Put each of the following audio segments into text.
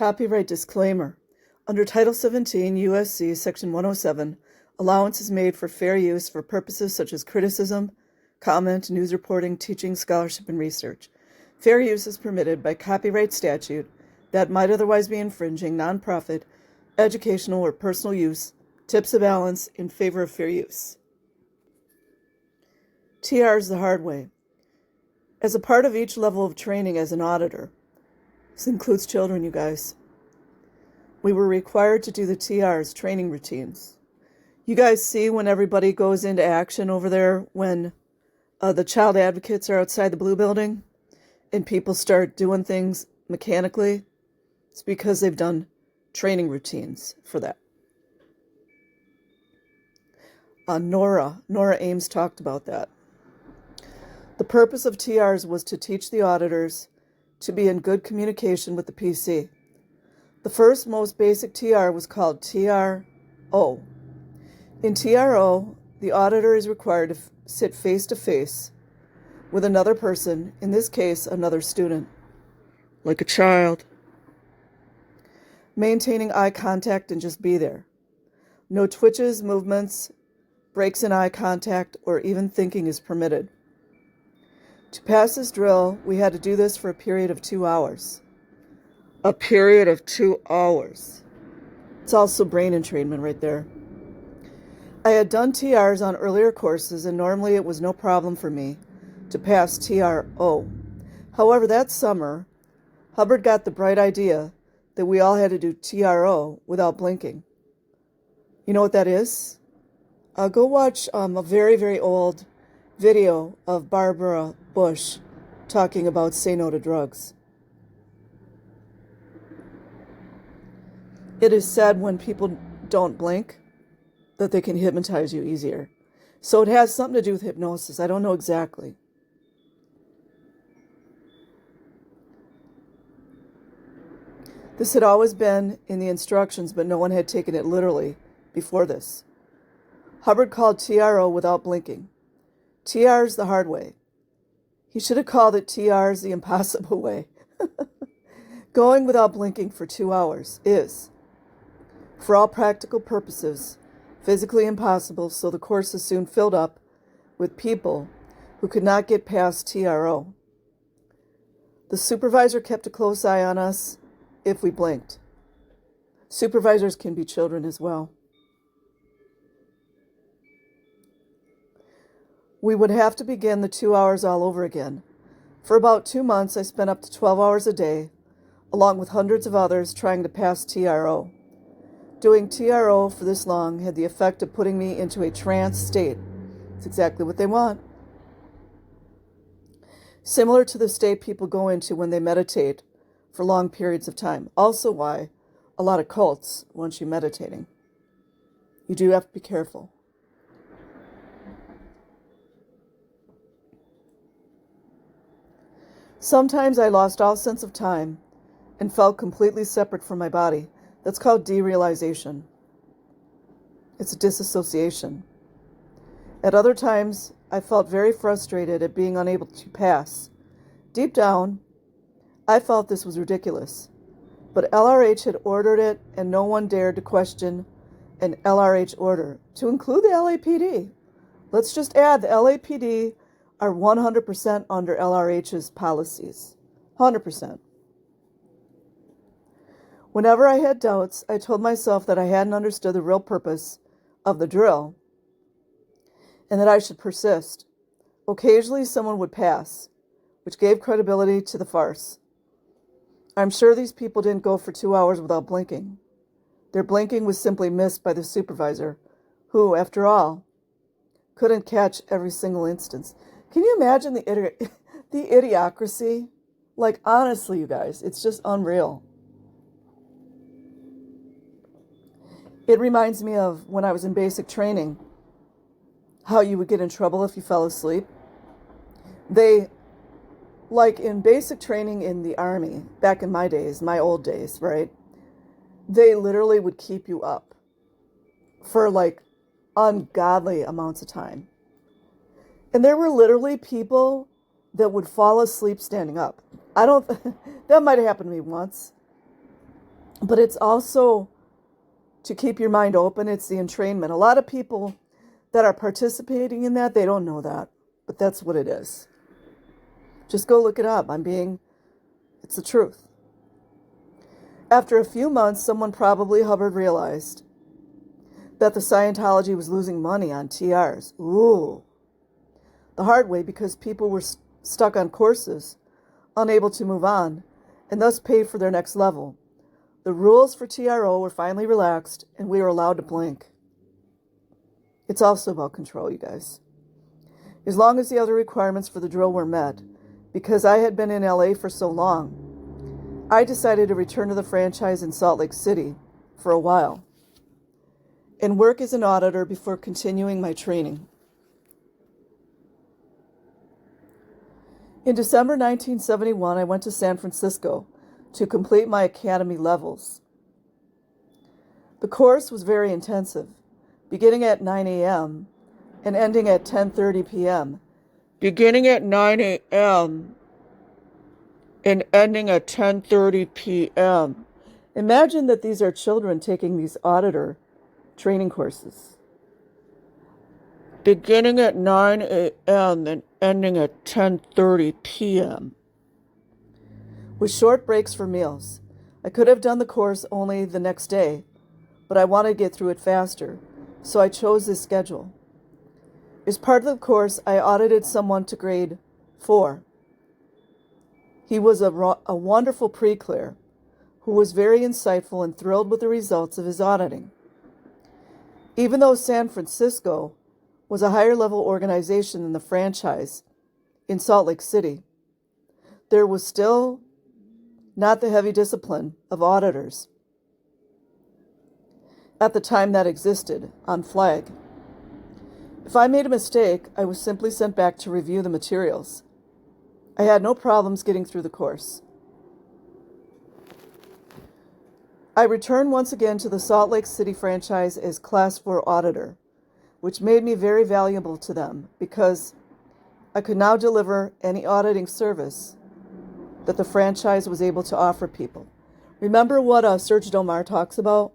Copyright disclaimer. Under Title 17 U.S.C. Section 107, allowance is made for fair use for purposes such as criticism, comment, news reporting, teaching, scholarship, and research. Fair use is permitted by copyright statute that might otherwise be infringing nonprofit, educational, or personal use, tips a balance in favor of fair use. TRs The Hard Way. As a part of each level of training as an auditor, this includes children, you guys, we were required to do the TRs, training routines. You guys see when everybody goes into action over there when the child advocates are outside the blue building and people start doing things mechanically? It's because they've done training routines for that. Nora Ames talked about that. The purpose of TRs was to teach the auditors to be in good communication with the PC. The first most basic TR was called TRO. In TRO, the auditor is required to sit face-to-face with another person, in this case, another student, like a child. Maintaining eye contact and just be there. No twitches, movements, breaks in eye contact, or even thinking is permitted. To pass this drill, we had to do this for a period of 2 hours. A period of 2 hours. It's also brain entrainment right there. I had done TRs on earlier courses, and normally it was no problem for me to pass TRO. However, that summer, Hubbard got the bright idea that we all had to do TRO without blinking. You know what that is? Go watch a very, very old video of Barbara Bush talking about say no to drugs. It is said when people don't blink that they can hypnotize you easier. So it has something to do with hypnosis. I don't know exactly. This had always been in the instructions, but no one had taken it literally before this. Hubbard called TRO without blinking. TRs the hard way. He should have called it TRs the impossible way. Going without blinking for 2 hours is, for all practical purposes, physically impossible, so the course is soon filled up with people who could not get past TRO. The supervisor kept a close eye on us if we blinked. Supervisors can be children as well. We would have to begin the 2 hours all over again. For about 2 months, I spent up to 12 hours a day, along with hundreds of others, trying to pass TRO. Doing TRO for this long had the effect of putting me into a trance state. It's exactly what they want. Similar to the state people go into when they meditate for long periods of time. Also why a lot of cults want you meditating. You do have to be careful. Sometimes I lost all sense of time and felt completely separate from my body. That's called derealization. It's a disassociation. At other times, I felt very frustrated at being unable to pass. Deep down, I felt this was ridiculous. But LRH had ordered it, and no one dared to question an LRH order, to include the LAPD. Let's just add the LAPD are 100% under LRH's policies. 100%. Whenever I had doubts, I told myself that I hadn't understood the real purpose of the drill and that I should persist. Occasionally, someone would pass, which gave credibility to the farce. I'm sure these people didn't go for 2 hours without blinking. Their blinking was simply missed by the supervisor, who, after all, couldn't catch every single instance. Can you imagine the idiocracy? Like, honestly, you guys, it's just unreal. It reminds me of when I was in basic training, how you would get in trouble if you fell asleep. Like in basic training in the Army, back in my days, my old days, right? They literally would keep you up for like ungodly amounts of time. And there were literally people that would fall asleep standing up. That might have happened to me once. But it's also to keep your mind open. It's the entrainment. A lot of people that are participating in that, they don't know that. But that's what it is. Just go look it up. It's the truth. After a few months, someone, probably Hubbard, realized that the Scientology was losing money on TRs. Ooh. The hard way, because people were stuck on courses, unable to move on, and thus pay for their next level. The rules for TRO were finally relaxed, and we were allowed to blink. It's also about control, you guys. As long as the other requirements for the drill were met, because I had been in LA for so long, I decided to return to the franchise in Salt Lake City for a while and work as an auditor before continuing my training. In December 1971, I went to San Francisco to complete my academy levels. The course was very intensive, beginning at 9 a.m. and ending at 10:30 p.m. Beginning at 9 a.m. and ending at 10:30 p.m. Imagine that these are children taking these auditor training courses. Beginning at 9 a.m. and ending at 10:30 p.m. with short breaks for meals. I could have done the course only the next day, but I wanted to get through it faster, so I chose this schedule. As part of the course, I audited someone to grade 4. He was a wonderful pre-clear who was very insightful and thrilled with the results of his auditing. Even though San Francisco was a higher level organization than the franchise in Salt Lake City, there was still not the heavy discipline of auditors at the time that existed on flag. If I made a mistake, I was simply sent back to review the materials. I had no problems getting through the course. I returned once again to the Salt Lake City franchise as Class 4 auditor, which made me very valuable to them because I could now deliver any auditing service that the franchise was able to offer people. Remember what Serge Domar talks about?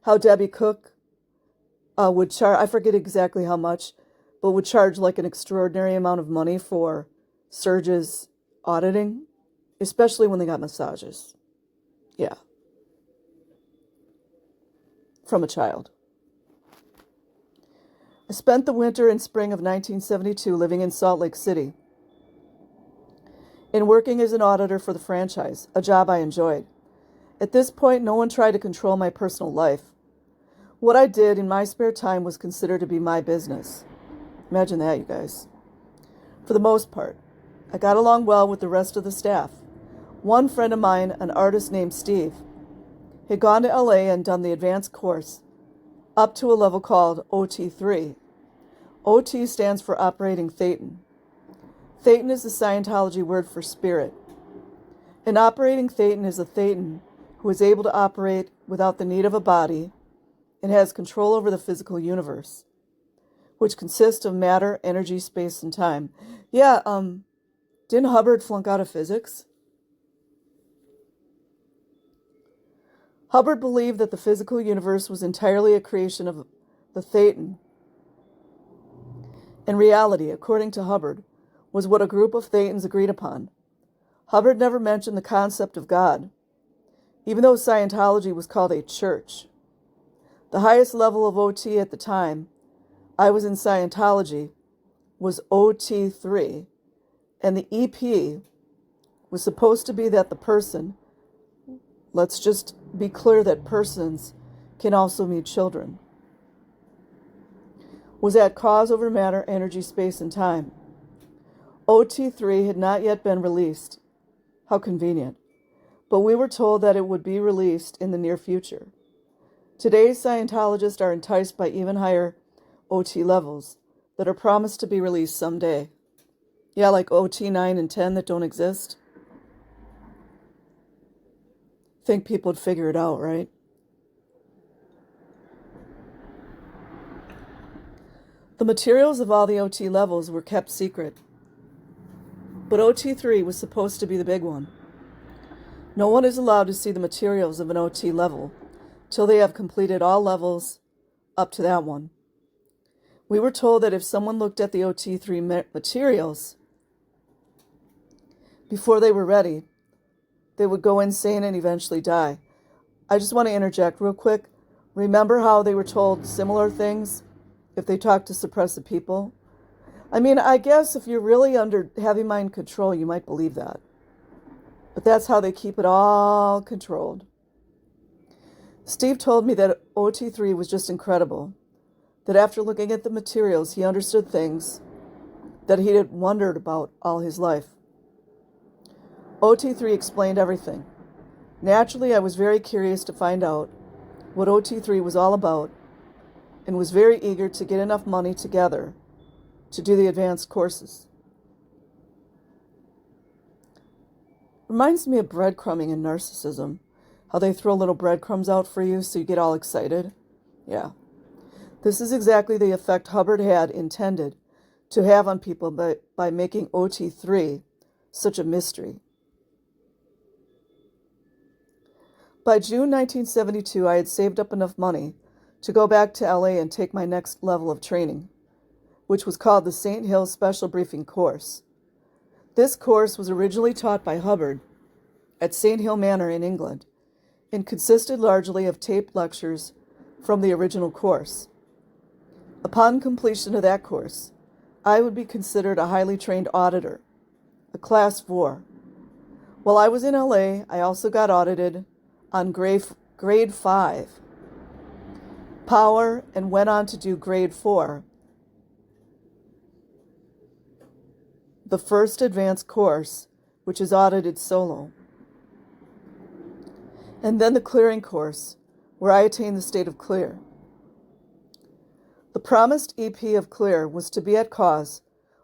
How Debbie Cook would charge, I forget exactly how much, but would charge like an extraordinary amount of money for Serge's auditing, especially when they got massages. Yeah. From a child. I spent the winter and spring of 1972 living in Salt Lake City and working as an auditor for the franchise, a job I enjoyed. At this point, no one tried to control my personal life. What I did in my spare time was considered to be my business. Imagine that, you guys. For the most part, I got along well with the rest of the staff. One friend of mine, an artist named Steve, had gone to LA and done the advanced course up to a level called OT3. OT stands for Operating Thetan. Thetan is the Scientology word for spirit. An operating Thetan is a Thetan who is able to operate without the need of a body and has control over the physical universe, which consists of matter, energy, space, and time. Yeah, didn't Hubbard flunk out of physics? Hubbard believed that the physical universe was entirely a creation of the Thetan. And reality, according to Hubbard, was what a group of Thetans agreed upon. Hubbard never mentioned the concept of God, even though Scientology was called a church. The highest level of OT at the time I was in Scientology was OT3, and the EP was supposed to be that the person, let's just be clear that persons can also meet children, was at cause over matter, energy, space, and time. OT3 had not yet been released. How convenient. But we were told that it would be released in the near future. Today's Scientologists are enticed by even higher OT levels that are promised to be released someday. Yeah, like OT 9 and 10 that don't exist. Think people would figure it out, right? The materials of all the OT levels were kept secret, but OT3 was supposed to be the big one. No one is allowed to see the materials of an OT level till they have completed all levels up to that one. We were told that if someone looked at the OT3 materials before they were ready, they would go insane and eventually die. I just want to interject real quick. Remember how they were told similar things if they talked to suppressive people? I mean, I guess if you're really under heavy mind control, you might believe that. But that's how they keep it all controlled. Steve told me that OT3 was just incredible, that after looking at the materials, he understood things that he had wondered about all his life. OT3 explained everything. Naturally, I was very curious to find out what OT3 was all about and was very eager to get enough money together to do the advanced courses. Reminds me of breadcrumbing and narcissism, how they throw little breadcrumbs out for you so you get all excited. Yeah. This is exactly the effect Hubbard had intended to have on people by making OT3 such a mystery. By June 1972, I had saved up enough money to go back to LA and take my next level of training, which was called the St. Hills Special Briefing Course. This course was originally taught by Hubbard at St. Hill Manor in England and consisted largely of taped lectures from the original course. Upon completion of that course, I would be considered a highly trained auditor, a Class 4. While I was in LA, I also got audited on grade 5 power and went on to do grade 4, the first advanced course, which is audited solo, and then the clearing course, where I attained the state of clear. The promised EP of clear was to be at cause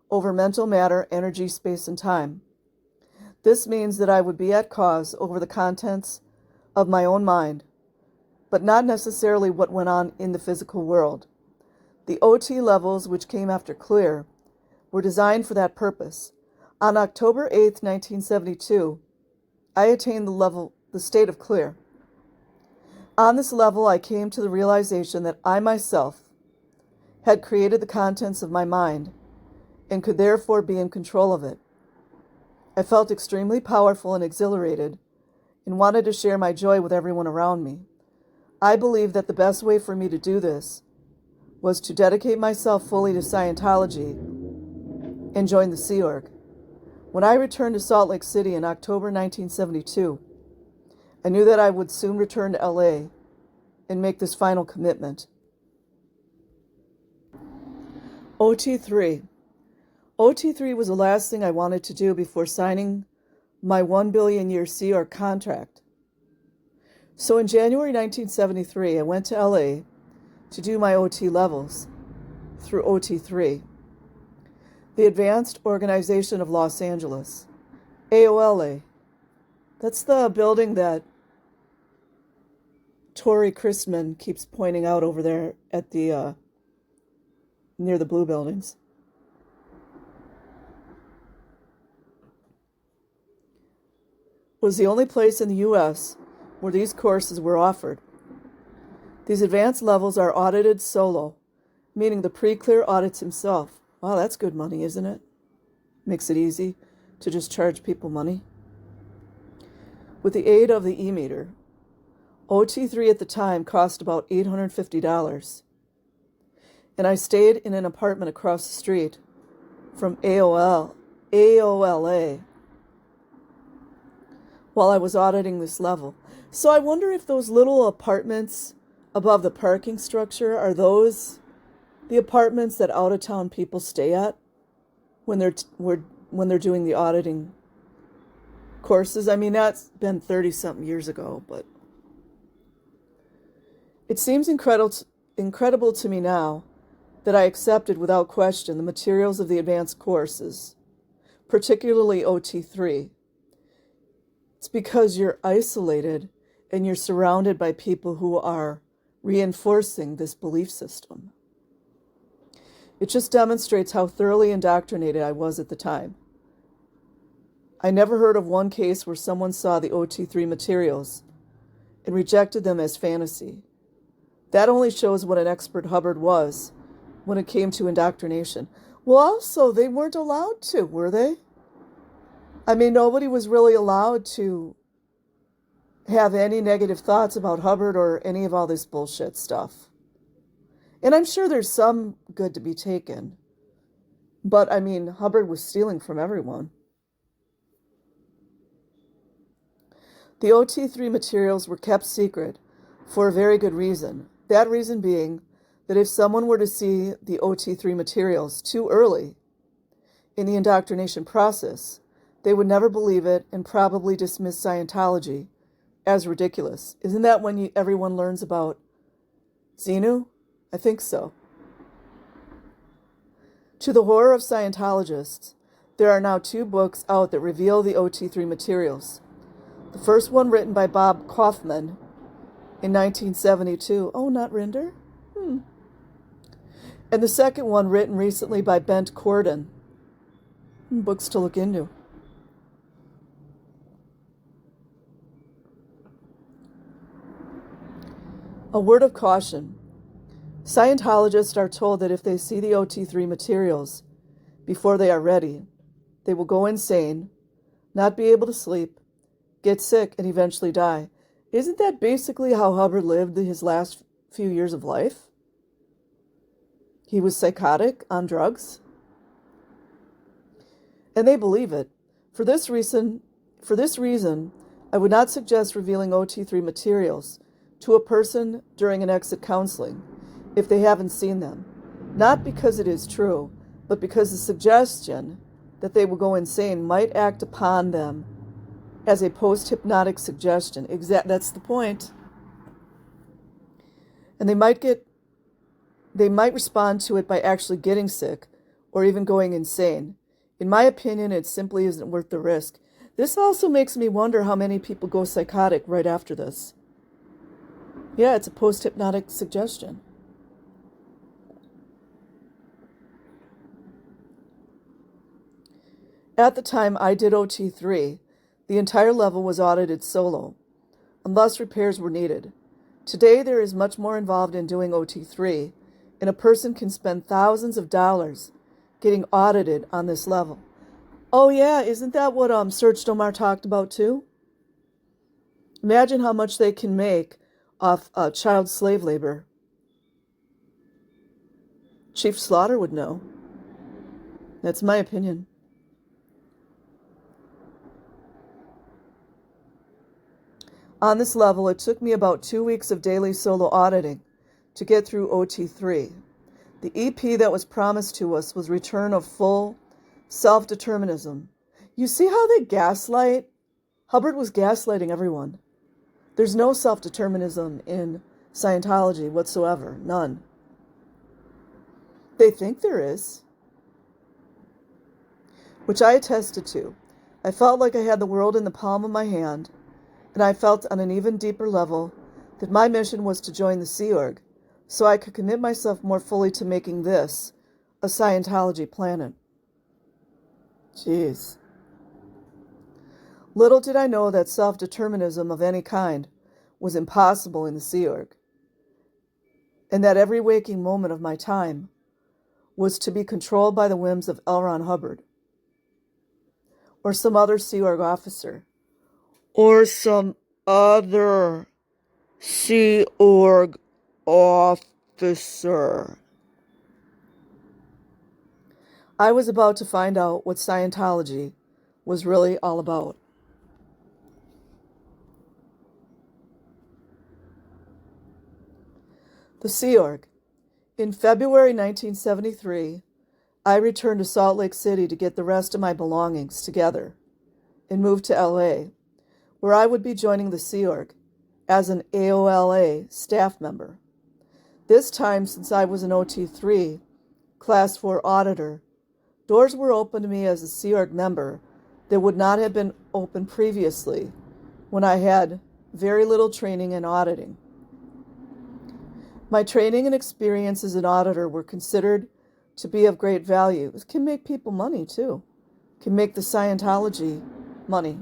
over mental matter, energy, space, and time. This means that I would be at cause over the contents of my own mind, but not necessarily what went on in the physical world. The OT levels, which came after clear, were designed for that purpose. On October 8, 1972, I attained the state of clear. On this level, I came to the realization that I myself had created the contents of my mind and could therefore be in control of it. I felt extremely powerful and exhilarated and wanted to share my joy with everyone around me. I believed that the best way for me to do this was to dedicate myself fully to Scientology and join the Sea Org. When I returned to Salt Lake City in October 1972, I knew that I would soon return to LA and make this final commitment. OT3. OT3 was the last thing I wanted to do before signing my 1 billion year Sea Org contract. So in January 1973, I went to LA to do my OT levels through OT3. The Advanced Organization of Los Angeles, AOLA. That's the building that Tori Christman keeps pointing out over there at the near the blue buildings. Was the only place in the U.S. where these courses were offered. These advanced levels are audited solo, meaning the pre-clear audits himself. Wow, that's good money, isn't it? Makes it easy to just charge people money. With the aid of the e-meter, OT3 at the time cost about $850. And I stayed in an apartment across the street from AOLA while I was auditing this level. So I wonder if those little apartments above the parking structure are those the apartments that out-of-town people stay at when they're doing the auditing courses. I mean, that's been 30-something years ago, but it seems incredible to me now that I accepted without question the materials of the advanced courses, particularly OT3. It's because you're isolated and you're surrounded by people who are reinforcing this belief system. It just demonstrates how thoroughly indoctrinated I was at the time. I never heard of one case where someone saw the OT3 materials and rejected them as fantasy. That only shows what an expert Hubbard was when it came to indoctrination. Well, also, they weren't allowed to, were they? I mean, nobody was really allowed to have any negative thoughts about Hubbard or any of all this bullshit stuff. And I'm sure there's some good to be taken. But, I mean, Hubbard was stealing from everyone. The OT3 materials were kept secret for a very good reason. That reason being that if someone were to see the OT3 materials too early in the indoctrination process, they would never believe it and probably dismiss Scientology as ridiculous. Isn't that when everyone learns about Xenu? I think so. To the horror of Scientologists, there are now 2 books out that reveal the OT3 materials. The first one written by Bob Kaufman in 1972. Oh, not Rinder? And the second one written recently by Bent Corden. Books to look into. A word of caution. Scientologists are told that if they see the OT3 materials before they are ready, they will go insane, not be able to sleep, get sick, and eventually die. Isn't that basically how Hubbard lived his last few years of life? He was psychotic, on drugs. And they believe it. For this reason, I would not suggest revealing OT3 materials to a person during an exit counseling if they haven't seen them. Not because it is true, but because the suggestion that they will go insane might act upon them as a post-hypnotic suggestion. That's the point. And they might respond to it by actually getting sick or even going insane. In my opinion, it simply isn't worth the risk. This also makes me wonder how many people go psychotic right after this. Yeah, it's a post-hypnotic suggestion. At the time I did OT3, the entire level was audited solo, unless repairs were needed. Today there is much more involved in doing OT3, and a person can spend thousands of dollars getting audited on this level. Oh yeah, isn't that what Serge Domar talked about too? Imagine how much they can make off child slave labor. Chief Slaughter would know. That's my opinion. On this level, it took me about 2 weeks of daily solo auditing to get through OT3. The EP that was promised to us was return of full self-determinism. You see how they gaslight? Hubbard was gaslighting everyone. There's no self-determinism in Scientology whatsoever. None. They think there is, which I attested to. I felt like I had the world in the palm of my hand, and I felt on an even deeper level that my mission was to join the Sea Org so I could commit myself more fully to making this a Scientology planet. Jeez. Little did I know that self-determinism of any kind was impossible in the Sea Org, and that every waking moment of my time was to be controlled by the whims of L. Ron Hubbard, or some other Sea Org officer, or some other Sea Org officer. I was about to find out what Scientology was really all about. The Sea Org. In February 1973, I returned to Salt Lake City to get the rest of my belongings together and moved to LA, where I would be joining the Sea Org as an AOLA staff member. This time, since I was an OT3, Class 4 auditor, doors were open to me as a Sea Org member that would not have been open previously when I had very little training in auditing. My training and experience as an auditor were considered to be of great value. It can make people money, too. It can make the Scientology money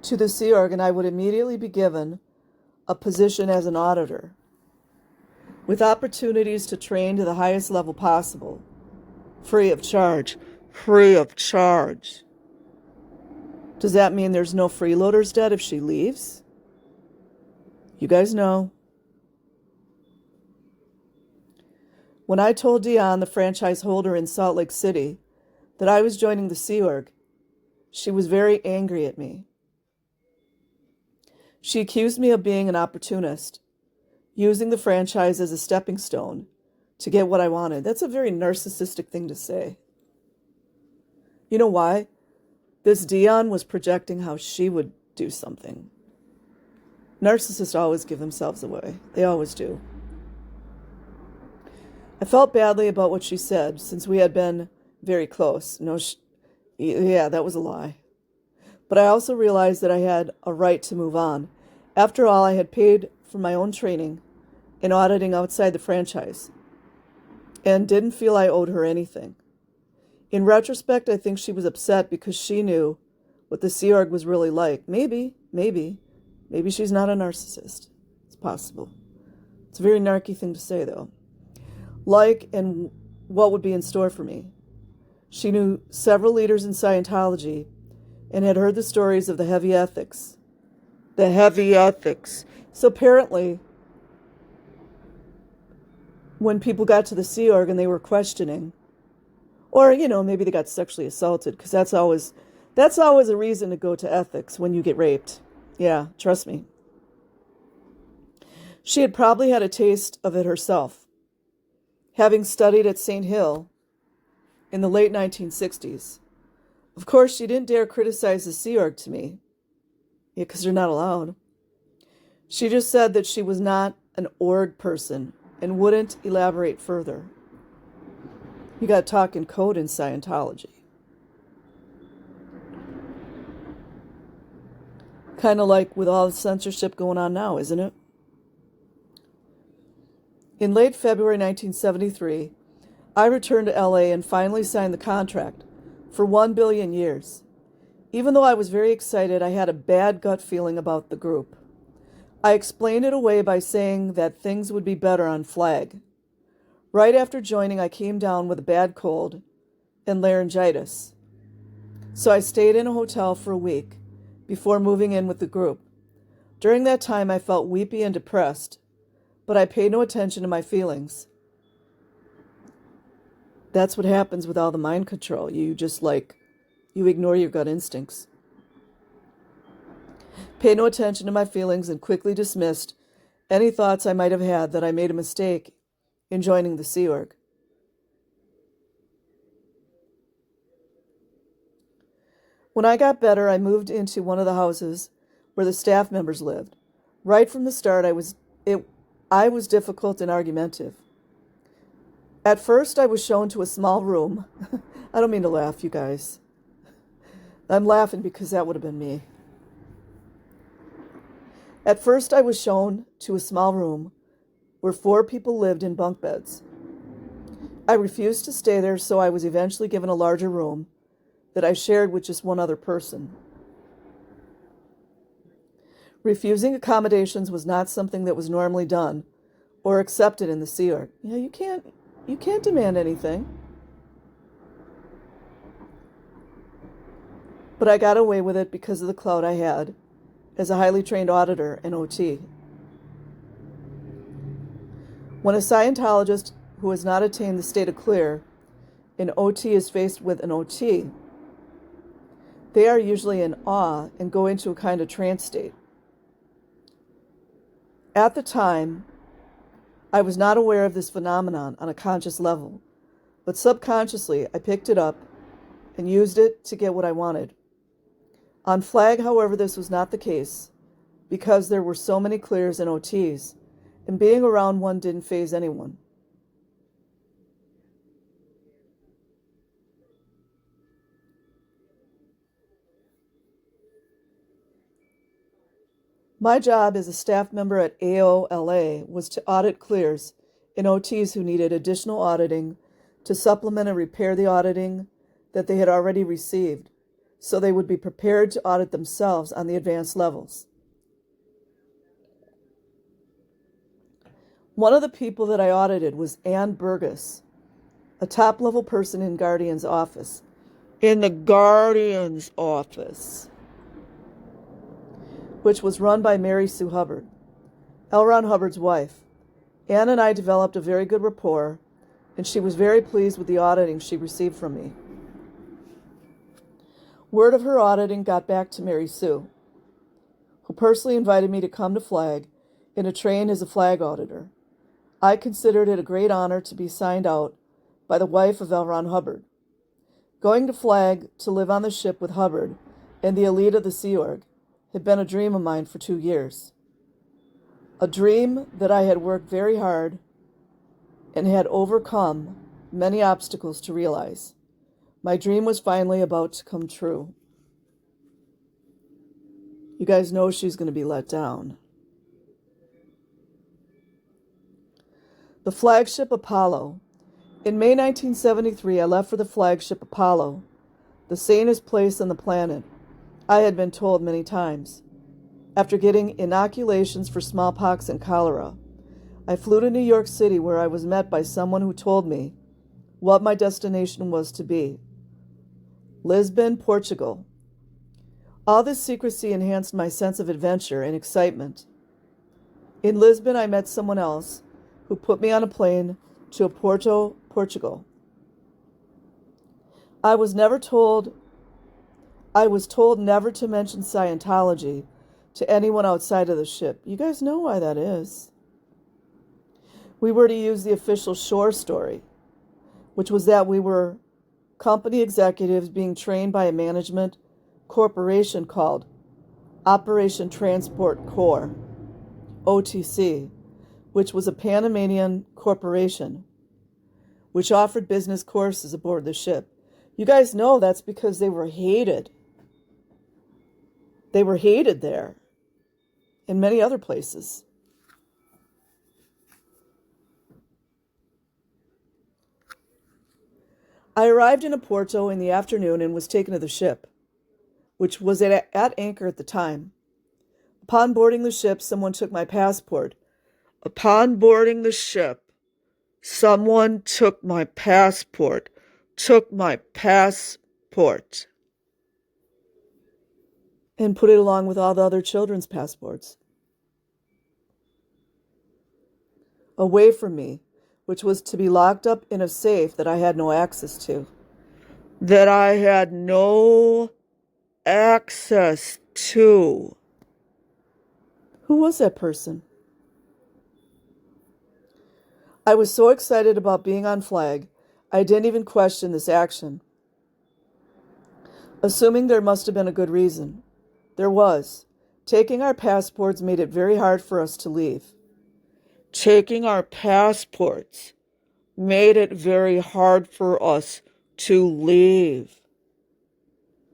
to the Sea Org, and I would immediately be given a position as an auditor with opportunities to train to the highest level possible, free of charge. Free of charge. Does that mean there's no freeloader's debt if she leaves? You guys know. When I told Dion, the franchise holder in Salt Lake City, that I was joining the Sea Org, she was very angry at me. She accused me of being an opportunist, using the franchise as a stepping stone to get what I wanted. That's a very narcissistic thing to say. You know why? This Dion was projecting how she would do something. Narcissists always give themselves away. They always do. I felt badly about what she said, since we had been very close. Yeah, that was a lie. But I also realized that I had a right to move on. After all, I had paid for my own training in auditing outside the franchise and didn't feel I owed her anything. In retrospect, I think she was upset because she knew what the Sea Org was really like. Maybe she's not a narcissist. It's possible. It's a very narky thing to say, though. Like, and what would be in store for me. She knew several leaders in Scientology and had heard the stories of the heavy ethics. The heavy ethics. So apparently, when people got to the Sea Org and they were questioning, or, maybe they got sexually assaulted, because that's always a reason to go to ethics when you get raped. Yeah, trust me. She had probably had a taste of it herself, having studied at St. Hill in the late 1960s. Of course, she didn't dare criticize the Sea Org to me. Yeah, because they're not allowed. She just said that she was not an org person and wouldn't elaborate further. You got to talk in code in Scientology. Kind of like with all the censorship going on now, isn't it? In late February 1973, I returned to LA and finally signed the contract for 1 billion years. Even though I was very excited, I had a bad gut feeling about the group. I explained it away by saying that things would be better on Flag. Right after joining, I came down with a bad cold and laryngitis. So I stayed in a hotel for a week before moving in with the group. During that time, I felt weepy and depressed, but I paid no attention to my feelings. That's what happens with all the mind control. You ignore your gut instincts. Paid no attention to my feelings and quickly dismissed any thoughts I might have had that I made a mistake in joining the Sea Org. When I got better, I moved into one of the houses where the staff members lived. Right from the start, I was difficult and argumentative. At first, I was shown to a small room. I don't mean to laugh, you guys. I'm laughing because that would have been me. At first, I was shown to a small room where 4 people lived in bunk beds. I refused to stay there, so I was eventually given a larger room that I shared with just one other person. Refusing accommodations was not something that was normally done or accepted in the Sea Org. You can't demand anything. But I got away with it because of the clout I had as a highly trained auditor and OT. When a Scientologist who has not attained the state of clear, an OT is faced with an OT, they are usually in awe and go into a kind of trance state. At the time, I was not aware of this phenomenon on a conscious level, but subconsciously I picked it up and used it to get what I wanted. On Flag, however, this was not the case because there were so many clears and OTs, and being around one didn't faze anyone. My job as a staff member at AOLA was to audit clears and OTs who needed additional auditing to supplement and repair the auditing that they had already received, so they would be prepared to audit themselves on the advanced levels. One of the people that I audited was Ann Burgess, a top-level person in Guardian's office. In the Guardian's office, which was run by Mary Sue Hubbard, L. Ron Hubbard's wife. Ann and I developed a very good rapport, and she was very pleased with the auditing she received from me. Word of her auditing got back to Mary Sue, who personally invited me to come to Flag and to train as a flag auditor. I considered it a great honor to be signed out by the wife of L. Ron Hubbard. Going to Flag to live on the ship with Hubbard and the elite of the Sea Org had been a dream of mine for 2 years. A dream that I had worked very hard and had overcome many obstacles to realize. My dream was finally about to come true. You guys know she's going to be let down. The flagship Apollo. In May 1973, I left for the flagship Apollo, the sanest place on the planet, I had been told many times. After getting inoculations for smallpox and cholera, I flew to New York City, where I was met by someone who told me what my destination was to be. Lisbon, Portugal. All this secrecy enhanced my sense of adventure and excitement. In Lisbon, I met someone else who put me on a plane to Porto, Portugal. I was told never to mention Scientology to anyone outside of the ship. You guys know why that is. We were to use the official shore story, which was that we were company executives being trained by a management corporation called Operation Transport Corps, OTC, which was a Panamanian corporation, which offered business courses aboard the ship. You guys know that's because they were hated. They were hated there and many other places. I arrived in Oporto in the afternoon and was taken to the ship, which was at anchor at the time. Upon boarding the ship, someone took my passport. Upon boarding the ship, someone took my passport. And put it along with all the other children's passports. Away from me, which was to be locked up in a safe that I had no access to. Who was that person? I was so excited about being on Flag, I didn't even question this action. Assuming there must have been a good reason. There was. Taking our passports made it very hard for us to leave.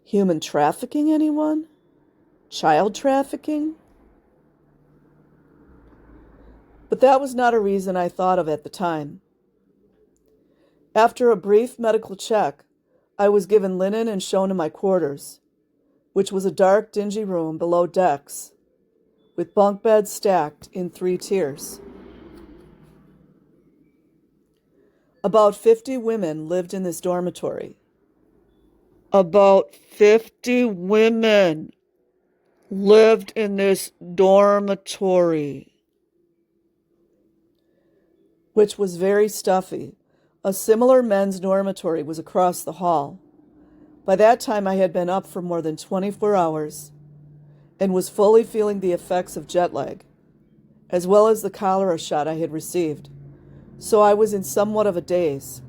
Human trafficking, anyone? Child trafficking? But that was not a reason I thought of at the time. After a brief medical check, I was given linen and shown to my quarters, which was a dark, dingy room below decks, with bunk beds stacked in 3 tiers. About 50 women lived in this dormitory. Which was very stuffy. A similar men's dormitory was across the hall. By that time, I had been up for more than 24 hours and was fully feeling the effects of jet lag, as well as the cholera shot I had received, so I was in somewhat of a daze.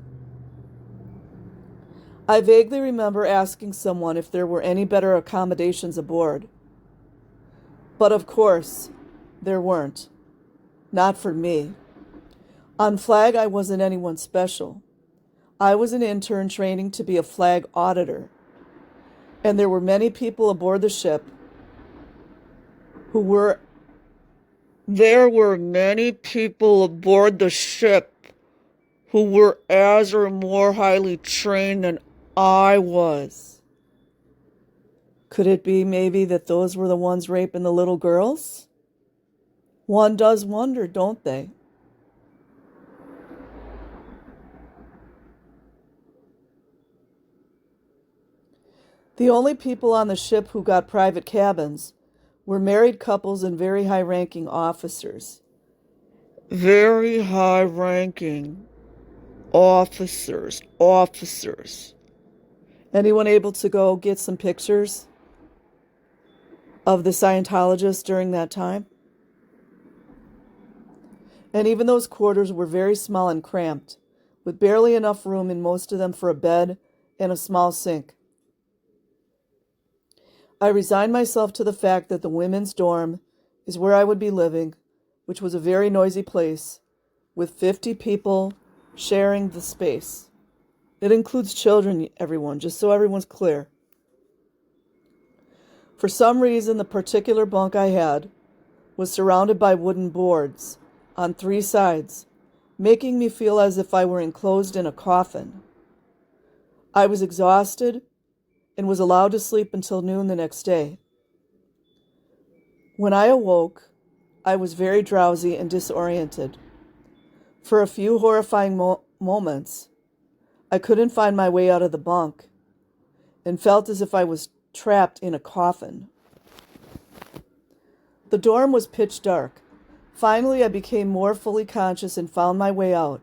I vaguely remember asking someone if there were any better accommodations aboard. But of course, there weren't. Not for me. On Flag, I wasn't anyone special. I was an intern training to be a flag auditor. And there were many people aboard the ship who were as or more highly trained than I was. Could it be maybe that those were the ones raping the little girls? One does wonder, don't they? The only people on the ship who got private cabins were married couples and very high-ranking officers. Very high-ranking officers. Anyone able to go get some pictures of the Scientologists during that time? And even those quarters were very small and cramped, with barely enough room in most of them for a bed and a small sink. I resigned myself to the fact that the women's dorm is where I would be living, which was a very noisy place, with 50 people sharing the space. It includes children, everyone, just so everyone's clear. For some reason, the particular bunk I had was surrounded by wooden boards on 3 sides, making me feel as if I were enclosed in a coffin. I was exhausted and was allowed to sleep until noon the next day. When I awoke, I was very drowsy and disoriented. For a few horrifying moments, I couldn't find my way out of the bunk and felt as if I was trapped in a coffin. The dorm was pitch dark. Finally, I became more fully conscious and found my way out.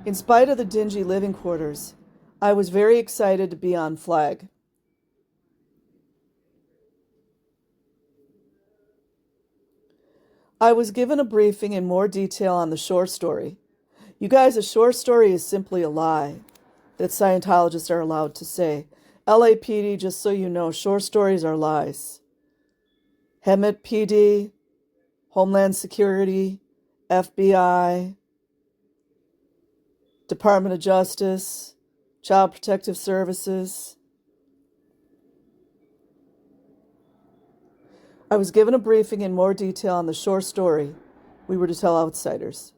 In spite of the dingy living quarters, I was very excited to be on flag. I was given a briefing in more detail on the shore story. You guys, a shore story is simply a lie that Scientologists are allowed to say. LAPD, just so you know, shore stories are lies. Hemet PD, Homeland Security, FBI, Department of Justice, Child Protective Services. I was given a briefing in more detail on the shore story we were to tell outsiders.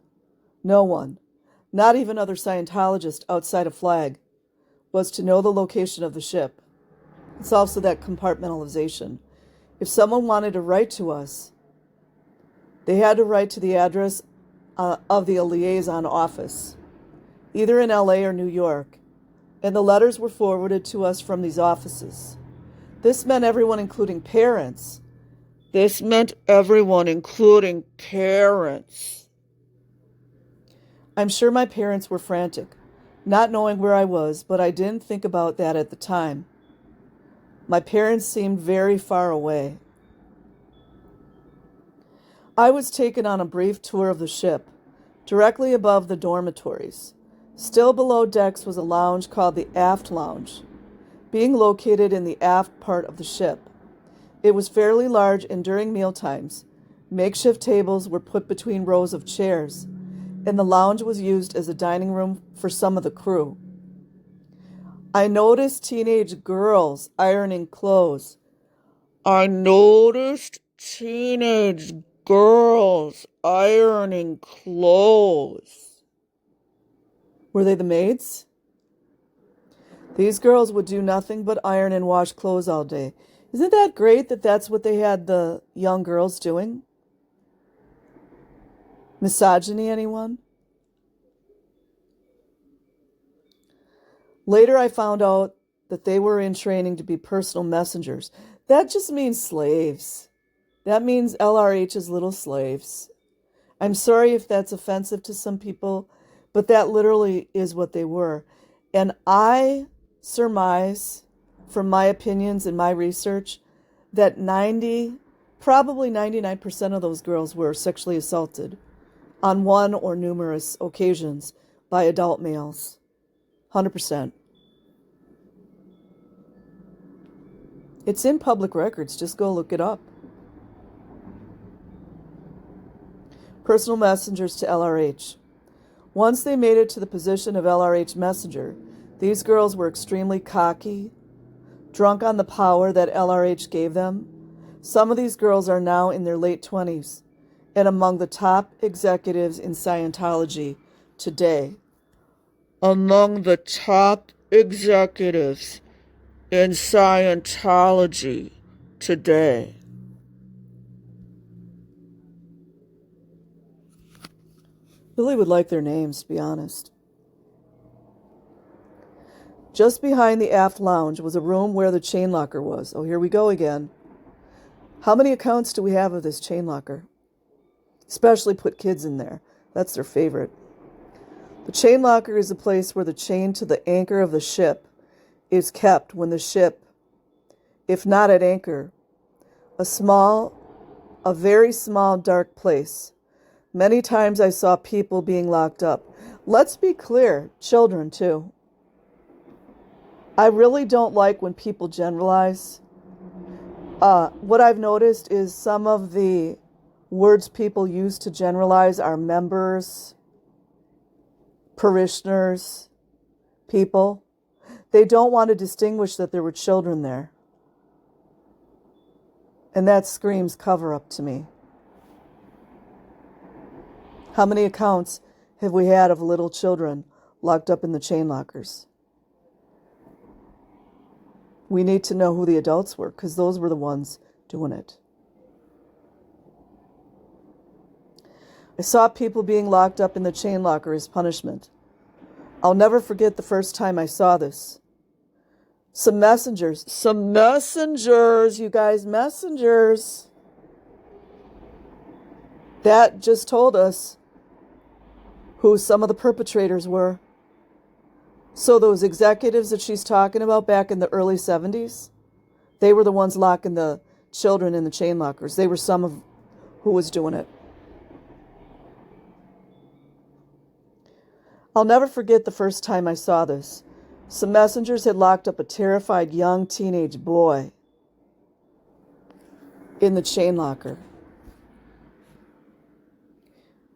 No one, not even other Scientologists outside of Flag, was to know the location of the ship. It's also that compartmentalization. If someone wanted to write to us, they had to write to the address of the liaison office, either in LA or New York, and the letters were forwarded to us from these offices. This meant everyone, including parents. I'm sure my parents were frantic, not knowing where I was, but I didn't think about that at the time. My parents seemed very far away. I was taken on a brief tour of the ship, directly above the dormitories. Still below decks was a lounge called the Aft Lounge, being located in the aft part of the ship. It was fairly large, and during mealtimes, makeshift tables were put between rows of chairs, and the lounge was used as a dining room for some of the crew. I noticed teenage girls ironing clothes. Were they the maids? These girls would do nothing but iron and wash clothes all day. Isn't that great that that's what they had the young girls doing? Misogyny, anyone? Later, I found out that they were in training to be personal messengers. That just means slaves. That means LRH's little slaves. I'm sorry if that's offensive to some people, but that literally is what they were. And I surmise, from my opinions and my research, that probably 99% of those girls were sexually assaulted on one or numerous occasions by adult males. 100%. It's in public records. Just go look it up. Personal messengers to LRH. Once they made it to the position of LRH messenger, these girls were extremely cocky, drunk on the power that LRH gave them. Some of these girls are now in their late 20s and among the top executives in Scientology today. Among the top executives in Scientology today. Billy would like their names, to be honest. Just behind the aft lounge was a room where the chain locker was. Oh, here we go again. How many accounts do we have of this chain locker? Especially put kids in there. That's their favorite. The chain locker is the place where the chain to the anchor of the ship is kept when the ship, if not at anchor, a very small, dark place. Many times I saw people being locked up. Let's be clear, children too. I really don't like when people generalize. What I've noticed is some of the words people use to generalize are members, parishioners, people. They don't want to distinguish that there were children there. And that screams cover up to me. How many accounts have we had of little children locked up in the chain lockers? We need to know who the adults were, because those were the ones doing it. I saw people being locked up in the chain locker as punishment. I'll never forget the first time I saw this. Some messengers, you guys, messengers. That just told us who some of the perpetrators were. So those executives that she's talking about back in the early 70s, they were the ones locking the children in the chain lockers. They were some of who was doing it. I'll never forget the first time I saw this. Some messengers had locked up a terrified young teenage boy in the chain locker.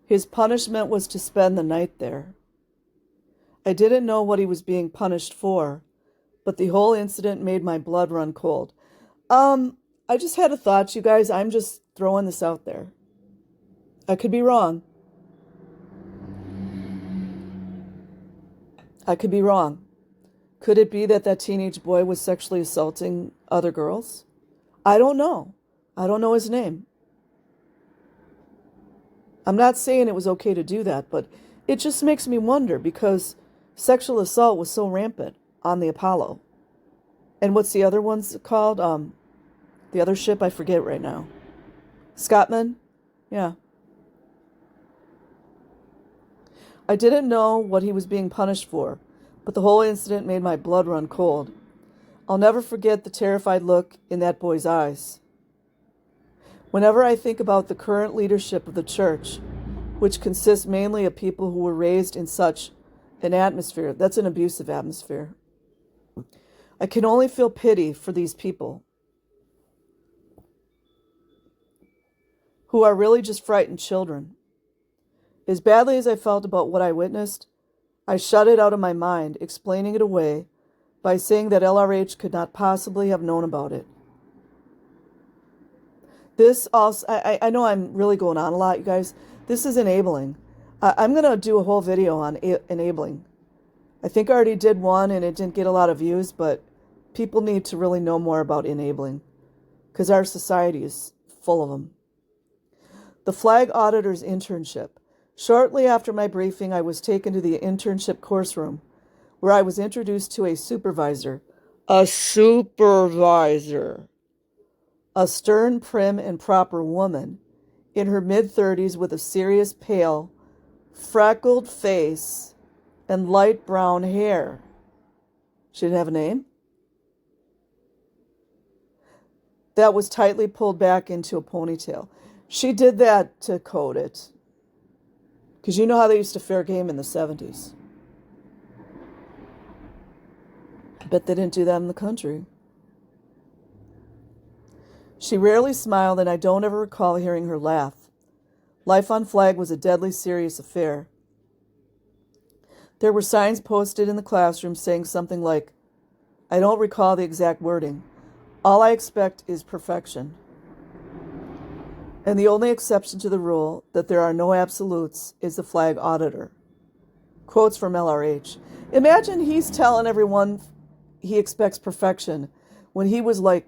His punishment was to spend the night there. I didn't know what he was being punished for, but the whole incident made my blood run cold. I just had a thought, you guys. I'm just throwing this out there. I could be wrong. Could it be that teenage boy was sexually assaulting other girls? I don't know. I don't know his name. I'm not saying it was okay to do that, but it just makes me wonder because sexual assault was so rampant on the Apollo. And what's the other one's called? The other ship, I forget right now. Scotsman? Yeah. I didn't know what he was being punished for, but the whole incident made my blood run cold. I'll never forget the terrified look in that boy's eyes. Whenever I think about the current leadership of the church, which consists mainly of people who were raised in such an atmosphere, that's an abusive atmosphere, I can only feel pity for these people who are really just frightened children. As badly as I felt about what I witnessed, I shut it out of my mind, explaining it away by saying that LRH could not possibly have known about it. This also, I know I'm really going on a lot, you guys. This is enabling. I'm going to do a whole video on enabling. I think I already did one and it didn't get a lot of views, but people need to really know more about enabling because our society is full of them. The flag auditor's internship. Shortly after my briefing, I was taken to the internship course room where I was introduced to a supervisor. A supervisor. A stern, prim, and proper woman in her mid-30s with a serious, pale, freckled face and light brown hair. She didn't have a name? That was tightly pulled back into a ponytail. She did that to code it. Because you know how they used to fair game in the 70s. I bet they didn't do that in the country. She rarely smiled, and I don't ever recall hearing her laugh. Life on flag was a deadly serious affair. There were signs posted in the classroom saying something like, I don't recall the exact wording, all I expect is perfection. And the only exception to the rule that there are no absolutes is the flag auditor. Quotes from LRH. Imagine he's telling everyone he expects perfection when he was like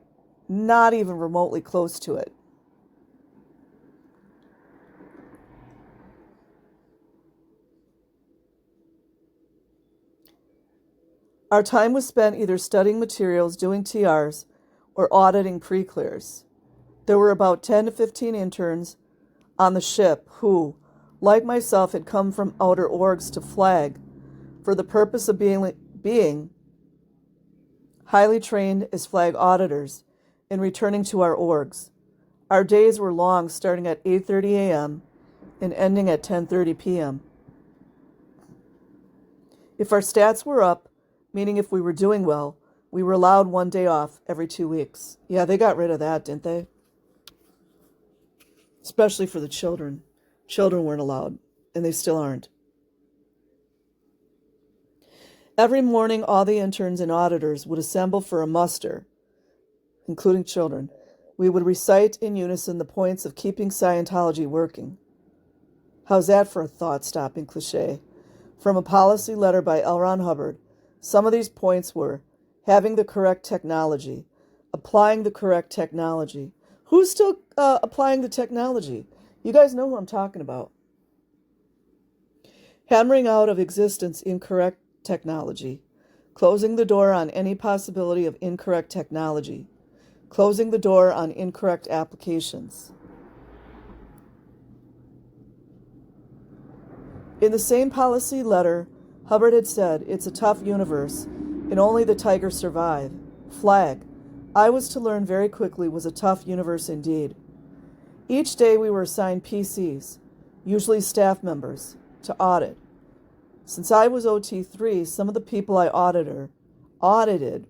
not even remotely close to it. Our time was spent either studying materials, doing TRs, or auditing pre-clears. There were about 10 to 15 interns on the ship who, like myself, had come from outer orgs to flag for the purpose of being highly trained as flag auditors and returning to our orgs. Our days were long, starting at 8:30 a.m. and ending at 10:30 p.m. If our stats were up, meaning if we were doing well, we were allowed 1 day off every 2 weeks. Yeah, they got rid of that, didn't they? Especially for the children. Children weren't allowed, and they still aren't. Every morning, all the interns and auditors would assemble for a muster, including children. We would recite in unison the points of keeping Scientology working. How's that for a thought-stopping cliche? From a policy letter by L. Ron Hubbard, some of these points were having the correct technology, applying the correct technology. Who's still applying the technology? You guys know who I'm talking about. Hammering out of existence incorrect technology, closing the door on any possibility of incorrect technology, closing the door on incorrect applications. In the same policy letter, Hubbard had said, "It's a tough universe, and only the tigers survive." Flag. I was to learn very quickly was a tough universe indeed. Each day we were assigned PCs, usually staff members, to audit. Since I was OT3, some of the people I audited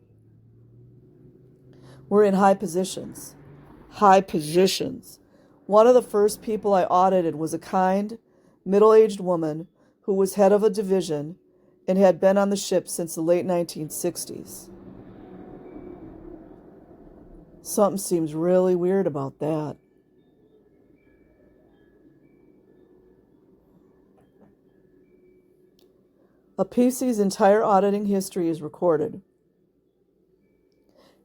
were in high positions. High positions. One of the first people I audited was a kind, middle-aged woman who was head of a division and had been on the ship since the late 1960s. Something seems really weird about that. A PC's entire auditing history is recorded.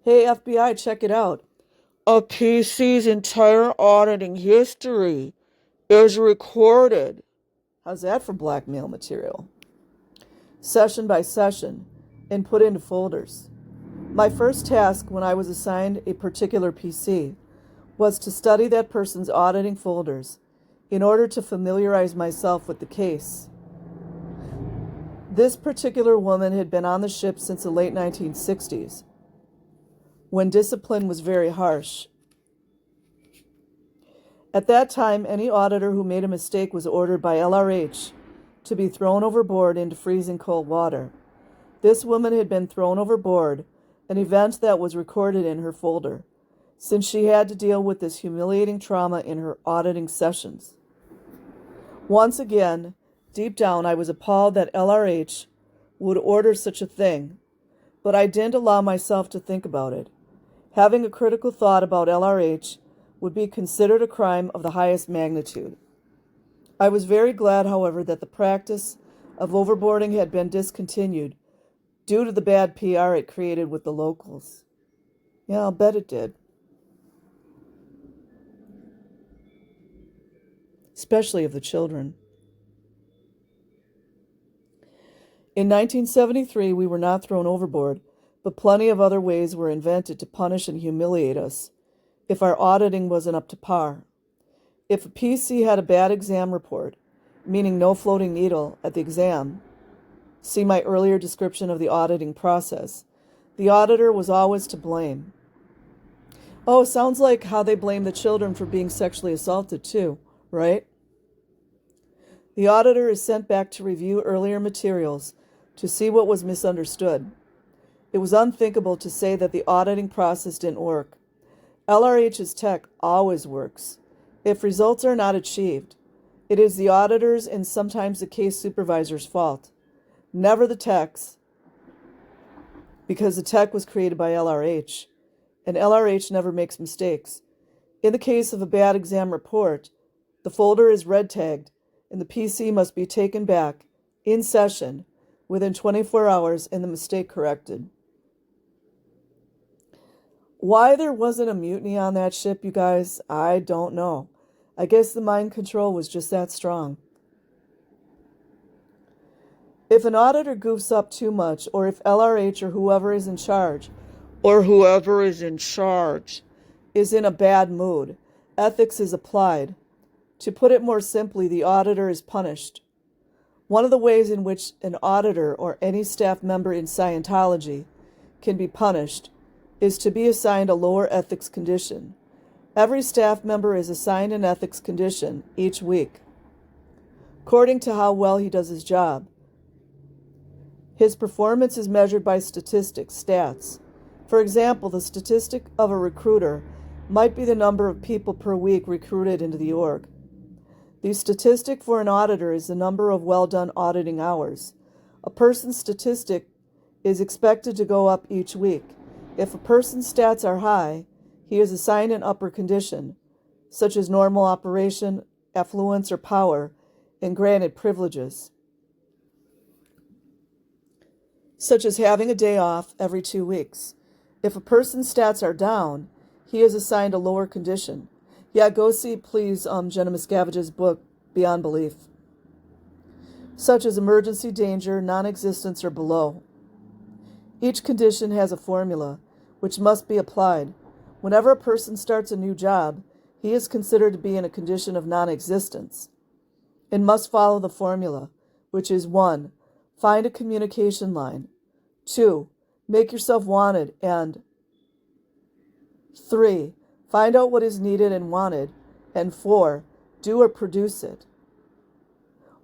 Hey, FBI, check it out. A PC's entire auditing history is recorded. How's that for blackmail material? Session by session, and put into folders. My first task when I was assigned a particular PC was to study that person's auditing folders in order to familiarize myself with the case. This particular woman had been on the ship since the late 1960s, when discipline was very harsh. At that time, any auditor who made a mistake was ordered by LRH to be thrown overboard into freezing cold water. This woman had been thrown overboard, an event that was recorded in her folder, since she had to deal with this humiliating trauma in her auditing sessions. Once again, deep down, I was appalled that LRH would order such a thing, but I didn't allow myself to think about it. Having a critical thought about LRH would be considered a crime of the highest magnitude. I was very glad, however, that the practice of overboarding had been discontinued due to the bad PR it created with the locals. Yeah, I'll bet it did. Especially of the children. In 1973, we were not thrown overboard, but plenty of other ways were invented to punish and humiliate us if our auditing wasn't up to par. If a PC had a bad exam report, meaning no floating needle at the exam, see my earlier description of the auditing process, the auditor was always to blame. Oh, sounds like how they blame the children for being sexually assaulted too, right? The auditor is sent back to review earlier materials to see what was misunderstood. It was unthinkable to say that the auditing process didn't work. LRH's tech always works. If results are not achieved, it is the auditor's and sometimes the case supervisor's fault. Never the tech's, because the tech was created by LRH, and LRH never makes mistakes. In the case of a bad exam report, the folder is red tagged, and the PC must be taken back, in session, within 24 hours and the mistake corrected. Why there wasn't a mutiny on that ship, you guys, I don't know. I guess the mind control was just that strong. If an auditor goofs up too much, or if LRH or whoever is in charge is in a bad mood, ethics is applied. To put it more simply, the auditor is punished. One of the ways in which an auditor or any staff member in Scientology can be punished is to be assigned a lower ethics condition. Every staff member is assigned an ethics condition each week, according to how well he does his job. His performance is measured by statistics, stats. For example, the statistic of a recruiter might be the number of people per week recruited into the org. The statistic for an auditor is the number of well-done auditing hours. A person's statistic is expected to go up each week. If a person's stats are high, he is assigned an upper condition, such as normal operation, affluence, or power, and granted privileges, such as having a day off every 2 weeks. If a person's stats are down, he is assigned a lower condition. Yeah, go see, please, Jenna Miscavige's book, Beyond Belief, such as emergency danger, non-existence, or below. Each condition has a formula, which must be applied. Whenever a person starts a new job, he is considered to be in a condition of non-existence and must follow the formula, which is 1. Find a communication line. 2. Make yourself wanted. And 3. Find out what is needed and wanted. And 4. Do or produce it.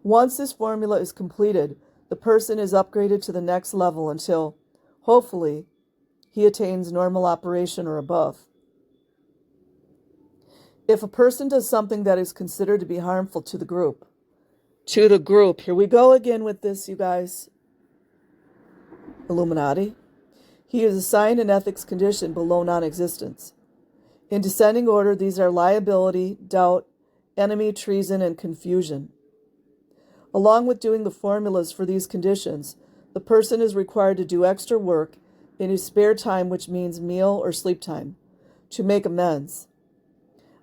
Once this formula is completed, the person is upgraded to the next level until, hopefully, he attains normal operation or above. If a person does something that is considered to be harmful to the group, here we go again with this, you guys, Illuminati, he is assigned an ethics condition below non-existence. In descending order, these are liability, doubt, enemy, treason, and confusion. Along with doing the formulas for these conditions, the person is required to do extra work in his spare time, which means meal or sleep time, to make amends.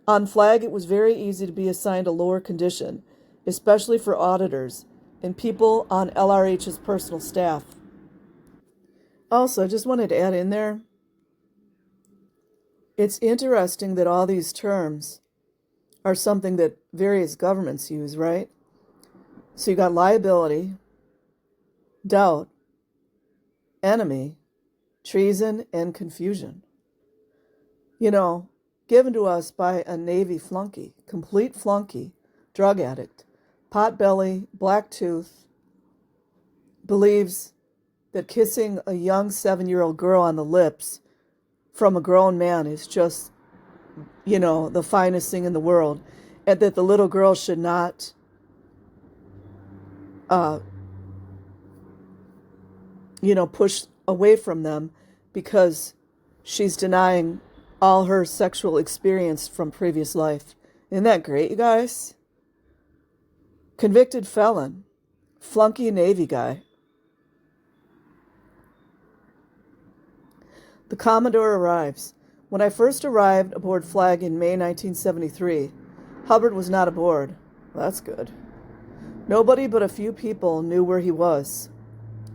On flag, it was very easy to be assigned a lower condition, especially for auditors and people on LRH's personal staff. Also, I just wanted to add in there, it's interesting that all these terms are something that various governments use, right? So you got liability, doubt, enemy, treason, and confusion. Given to us by a Navy flunky, complete flunky, drug addict, potbelly, black tooth, believes that kissing a young 7-year-old girl on the lips from a grown man is just, the finest thing in the world, and that the little girl should not push away from them because she's denying all her sexual experience from previous life. Isn't that great, you guys? Convicted felon, flunky Navy guy. The Commodore arrives. When I first arrived aboard Flag in May 1973, Hubbard was not aboard. Well, that's good. Nobody but a few people knew where he was.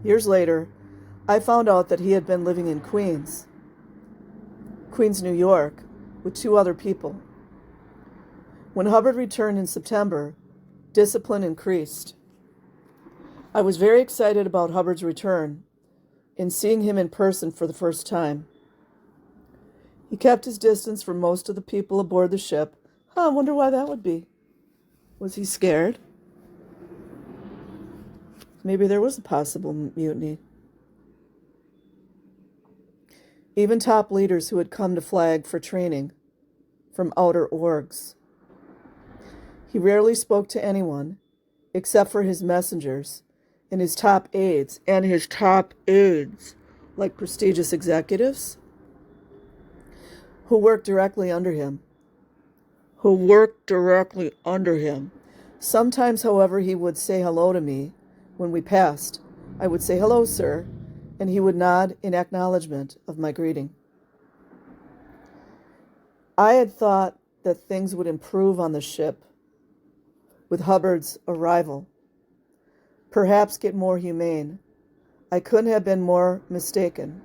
Years later, I found out that he had been living in Queens, New York, with 2 other people. When Hubbard returned in September, discipline increased. I was very excited about Hubbard's return and seeing him in person for the first time. He kept his distance from most of the people aboard the ship. I wonder why that would be. Was he scared? Maybe there was a possible mutiny. Even top leaders who had come to Flag for training from outer orgs. He rarely spoke to anyone except for his messengers and his top aides, like prestigious executives who worked directly under him. Sometimes, however, he would say hello to me when we passed, I would say, "Hello, sir," and he would nod in acknowledgement of my greeting. I had thought that things would improve on the ship with Hubbard's arrival, perhaps get more humane. I couldn't have been more mistaken.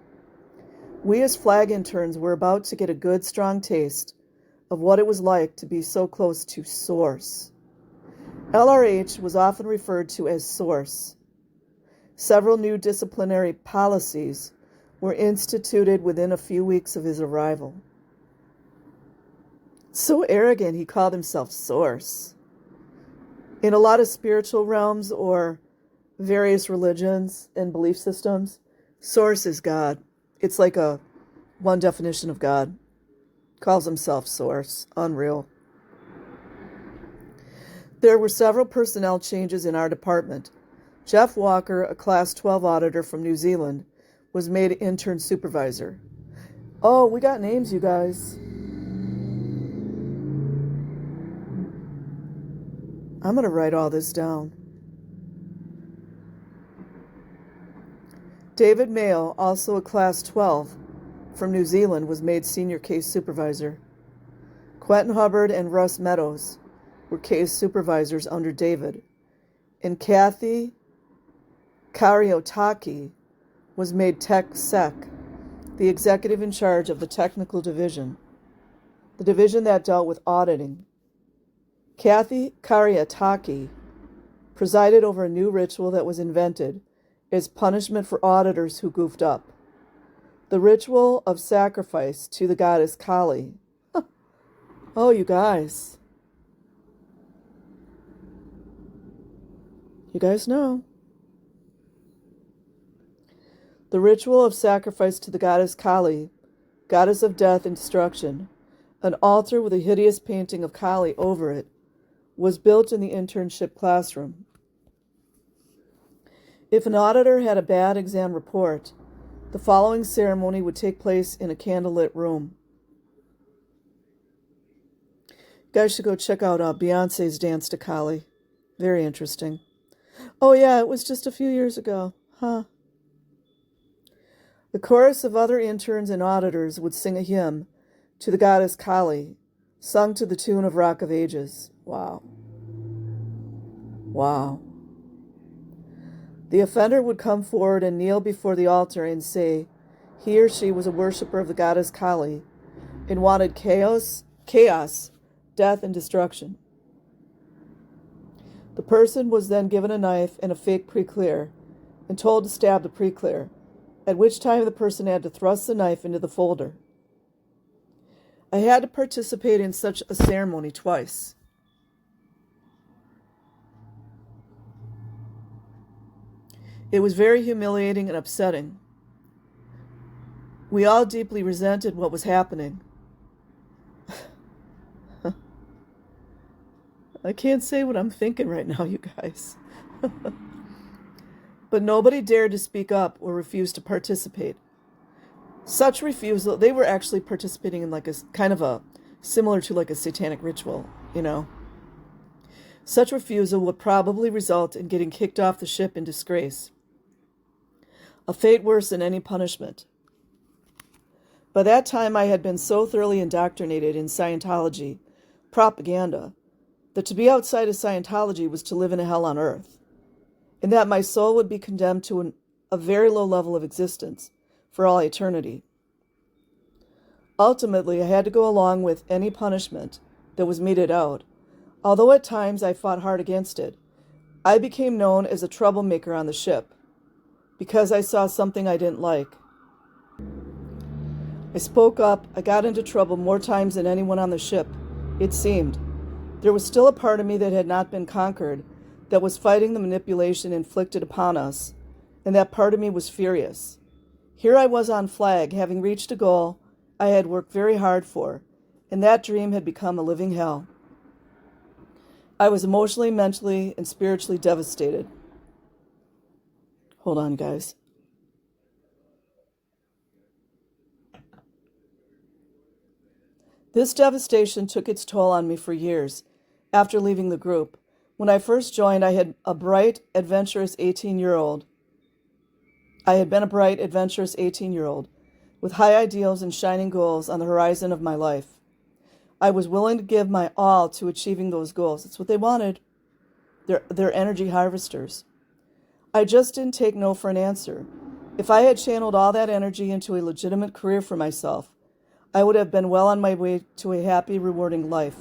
We as flag interns were about to get a good, strong taste of what it was like to be so close to Source. LRH was often referred to as Source. Several new disciplinary policies were instituted within a few weeks of his arrival. So arrogant, he called himself Source. In a lot of spiritual realms or various religions and belief systems, Source is God. It's like one definition of God. Calls himself Source. Unreal. There were several personnel changes in our department. Jeff Walker, a Class 12 auditor from New Zealand, was made intern supervisor. Oh, we got names, you guys. I'm going to write all this down. David Mayo, also a Class 12 from New Zealand, was made senior case supervisor. Quentin Hubbard and Russ Meadows were case supervisors under David, and Kathy Kariotaki was made Tech Sec, the executive in charge of the technical division, the division that dealt with auditing. Kathy Kariotaki presided over a new ritual that was invented as punishment for auditors who goofed up. The ritual of sacrifice to the goddess Kali. Oh, you guys. You guys know. The ritual of sacrifice to the goddess Kali, goddess of death and destruction, an altar with a hideous painting of Kali over it, was built in the internship classroom. If an auditor had a bad exam report, the following ceremony would take place in a candlelit room. You guys should go check out Beyonce's Dance to Kali. Very interesting. Oh yeah, it was just a few years ago. Huh. The chorus of other interns and auditors would sing a hymn to the goddess Kali, sung to the tune of Rock of Ages. Wow. Wow. The offender would come forward and kneel before the altar and say he or she was a worshiper of the goddess Kali and wanted chaos, death, and destruction. The person was then given a knife and a fake pre-clear and told to stab the pre-clear, at which time the person had to thrust the knife into the folder. I had to participate in such a ceremony twice. It was very humiliating and upsetting. We all deeply resented what was happening. I can't say what I'm thinking right now, you guys. But nobody dared to speak up or refuse to participate. Such refusal, they were actually participating in like a kind of a similar to like a satanic ritual, you know. Such refusal would probably result in getting kicked off the ship in disgrace. A fate worse than any punishment. By that time, I had been so thoroughly indoctrinated in Scientology propaganda that to be outside of Scientology was to live in a hell on earth, and that my soul would be condemned to a very low level of existence for all eternity. Ultimately, I had to go along with any punishment that was meted out. Although at times I fought hard against it, I became known as a troublemaker on the ship because I saw something I didn't like. I spoke up. I got into trouble more times than anyone on the ship, it seemed. There was still a part of me that had not been conquered, that was fighting the manipulation inflicted upon us, and that part of me was furious. Here I was on flag, having reached a goal I had worked very hard for, and that dream had become a living hell. I was emotionally, mentally, and spiritually devastated. Hold on, guys. This devastation took its toll on me for years after leaving the group. When I first joined, I had a bright, adventurous 18-year-old I had been a bright, adventurous 18-year-old with high ideals and shining goals on the horizon of my life. I was willing to give my all to achieving those goals. It's what they wanted. They're energy harvesters. I just didn't take no for an answer. If I had channeled all that energy into a legitimate career for myself, I would have been well on my way to a happy, rewarding life.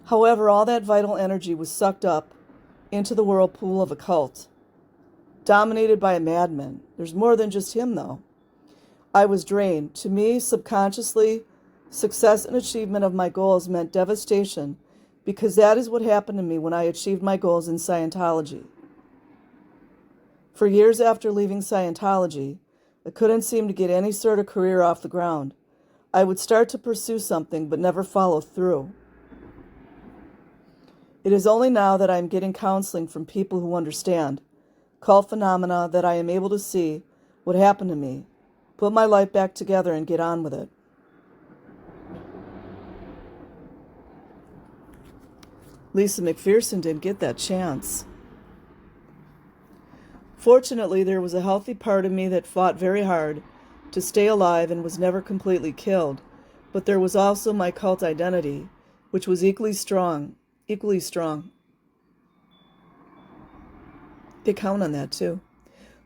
However, all that vital energy was sucked up into the whirlpool of a cult, dominated by a madman. There's more than just him, though. I was drained. To me, subconsciously, success and achievement of my goals meant devastation, because that is what happened to me when I achieved my goals in Scientology. For years after leaving Scientology, I couldn't seem to get any sort of career off the ground. I would start to pursue something but never follow through. It is only now that I am getting counseling from people who understand cult phenomena that I am able to see what happened to me, put my life back together, and get on with it. Lisa McPherson didn't get that chance. Fortunately, there was a healthy part of me that fought very hard to stay alive and was never completely killed, but there was also my cult identity, which was equally strong. They count on that too.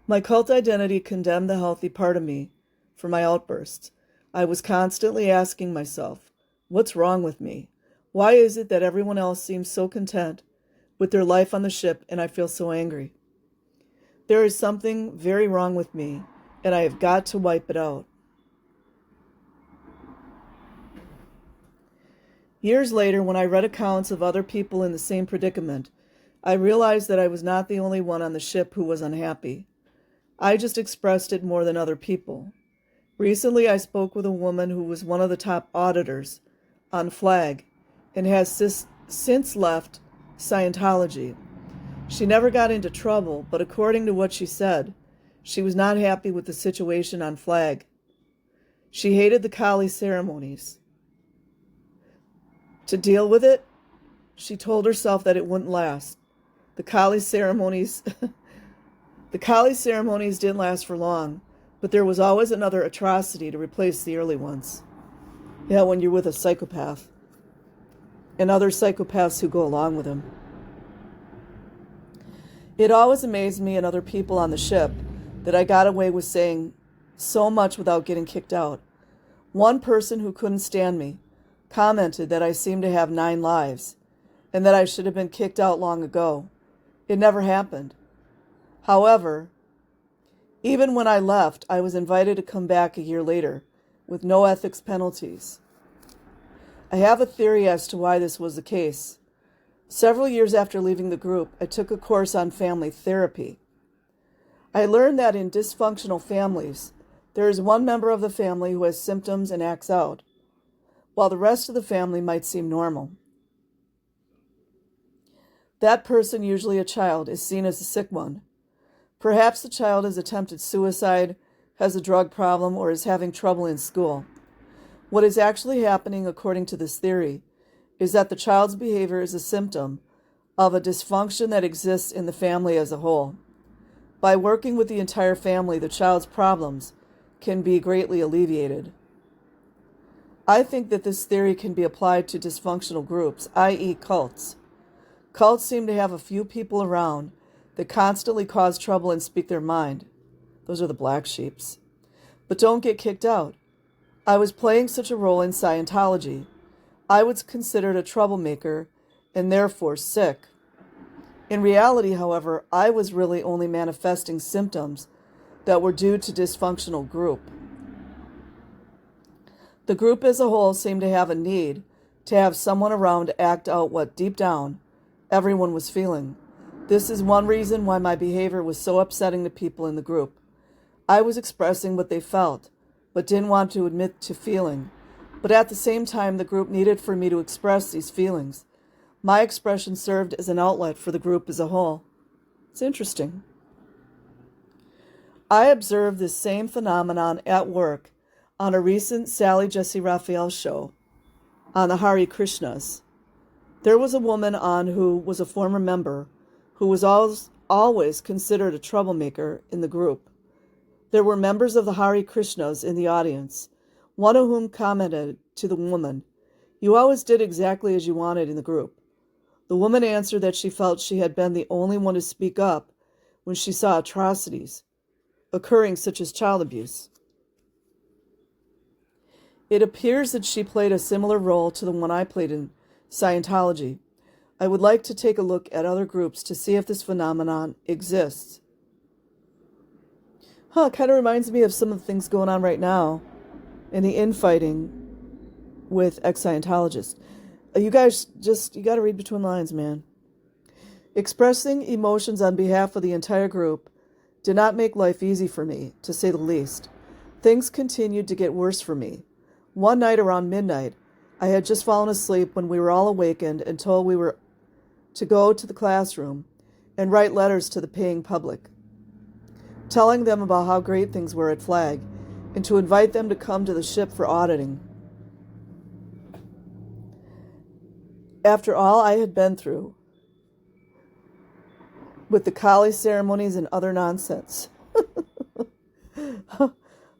My cult identity condemned the healthy part of me for my outbursts. I was constantly asking myself, what's wrong with me? Why is it that everyone else seems so content with their life on the ship and I feel so angry? There is something very wrong with me, and I have got to wipe it out. Years later, when I read accounts of other people in the same predicament, I realized that I was not the only one on the ship who was unhappy. I just expressed it more than other people. Recently, I spoke with a woman who was one of the top auditors on Flag and has since left Scientology. She never got into trouble, but according to what she said, she was not happy with the situation on Flag. She hated the Kali ceremonies. To deal with it, she told herself that it wouldn't last. The Kali ceremonies didn't last for long, but there was always another atrocity to replace the early ones. Yeah, when you're with a psychopath and other psychopaths who go along with him. It always amazed me and other people on the ship that I got away with saying so much without getting kicked out. One person who couldn't stand me commented that I seemed to have 9 lives and that I should have been kicked out long ago. It never happened. However, even when I left, I was invited to come back a year later with no ethics penalties. I have a theory as to why this was the case. Several years after leaving the group, I took a course on family therapy. I learned that in dysfunctional families, there is one member of the family who has symptoms and acts out, while the rest of the family might seem normal. That person, usually a child, is seen as the sick one. Perhaps the child has attempted suicide, has a drug problem, or is having trouble in school. What is actually happening, according to this theory, is that the child's behavior is a symptom of a dysfunction that exists in the family as a whole. By working with the entire family, the child's problems can be greatly alleviated. I think that this theory can be applied to dysfunctional groups, i.e. cults. Cults seem to have a few people around that constantly cause trouble and speak their mind. Those are the black sheeps. But don't get kicked out. I was playing such a role in Scientology. I was considered a troublemaker and therefore sick. In reality, however, I was really only manifesting symptoms that were due to dysfunctional group. The group as a whole seemed to have a need to have someone around to act out what, deep down, everyone was feeling. This is one reason why my behavior was so upsetting to people in the group. I was expressing what they felt, but didn't want to admit to feeling. But at the same time, the group needed for me to express these feelings. My expression served as an outlet for the group as a whole. It's interesting. I observed this same phenomenon at work on a recent Sally Jesse Raphael show on the Hare Krishnas. There was a woman on who was a former member who was always considered a troublemaker in the group. There were members of the Hare Krishnas in the audience, one of whom commented to the woman, "You always did exactly as you wanted in the group." The woman answered that she felt she had been the only one to speak up when she saw atrocities occurring, such as child abuse. It appears that she played a similar role to the one I played in Scientology. I would like to take a look at other groups to see if this phenomenon exists. Kind of reminds me of some of the things going on right now in the infighting with ex-Scientologists. You guys you got to read between lines, man. Expressing emotions on behalf of the entire group did not make life easy for me, to say the least. Things continued to get worse for me. One night around midnight, I had just fallen asleep when we were all awakened and told we were to go to the classroom and write letters to the paying public, telling them about how great things were at Flag and to invite them to come to the ship for auditing. After all I had been through with the Kali ceremonies and other nonsense.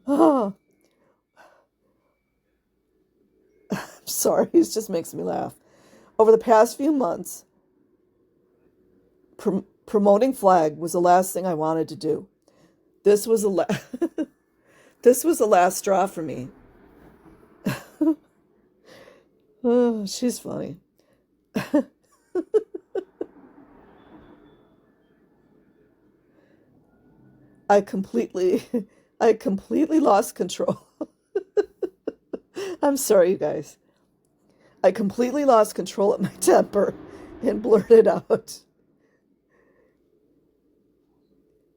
I'm sorry, it just makes me laugh. Over the past few months, promoting Flag was the last thing I wanted to do. This was this was the last straw for me. Oh, she's funny. I completely lost control. I'm sorry, you guys. I completely lost control of my temper and blurted out,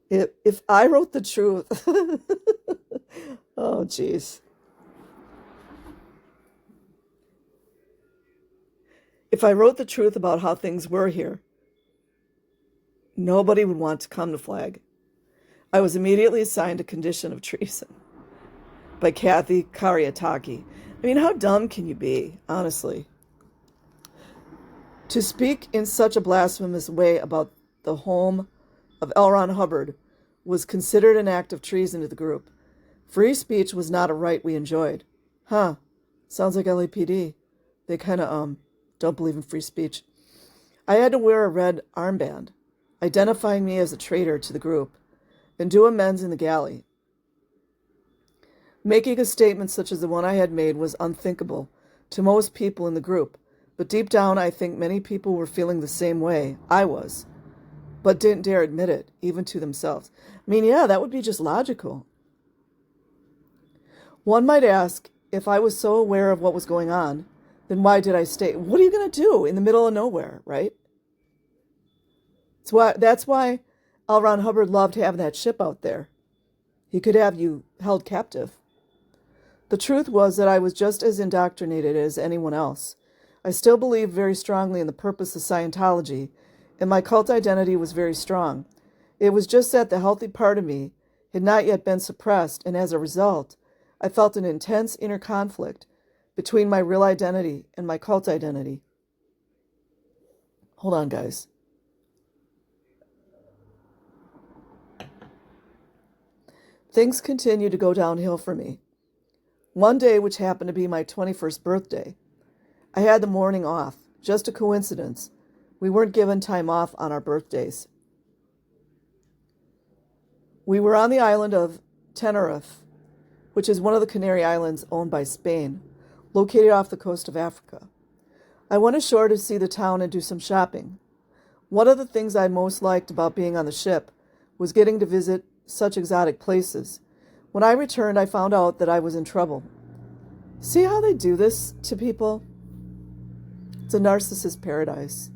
If I wrote the truth, oh, geez. If I wrote the truth about how things were here, nobody would want to come to Flag. I was immediately assigned a condition of treason by Kathy Karyataki. I mean, how dumb can you be, honestly? To speak in such a blasphemous way about the home of L. Ron Hubbard was considered an act of treason to the group. Free speech was not a right we enjoyed. Sounds like LAPD. They kind of, don't believe in free speech. I had to wear a red armband, identifying me as a traitor to the group, and do amends in the galley. Making a statement such as the one I had made was unthinkable to most people in the group, but deep down I think many people were feeling the same way I was, but didn't dare admit it, even to themselves. I mean, yeah, that would be just logical. One might ask, if I was so aware of what was going on, then why did I stay? What are you going to do in the middle of nowhere, right? That's why L. Ron Hubbard loved having that ship out there. He could have you held captive. The truth was that I was just as indoctrinated as anyone else. I still believed very strongly in the purpose of Scientology, and my cult identity was very strong. It was just that the healthy part of me had not yet been suppressed, and as a result, I felt an intense inner conflict between my real identity and my cult identity. Hold on, guys. Things continued to go downhill for me. One day, which happened to be my 21st birthday, I had the morning off. Just a coincidence. We weren't given time off on our birthdays. We were on the island of Tenerife, which is one of the Canary Islands owned by Spain, located off the coast of Africa. I went ashore to see the town and do some shopping. One of the things I most liked about being on the ship was getting to visit such exotic places. When I returned, I found out that I was in trouble. See how they do this to people? It's a narcissist paradise.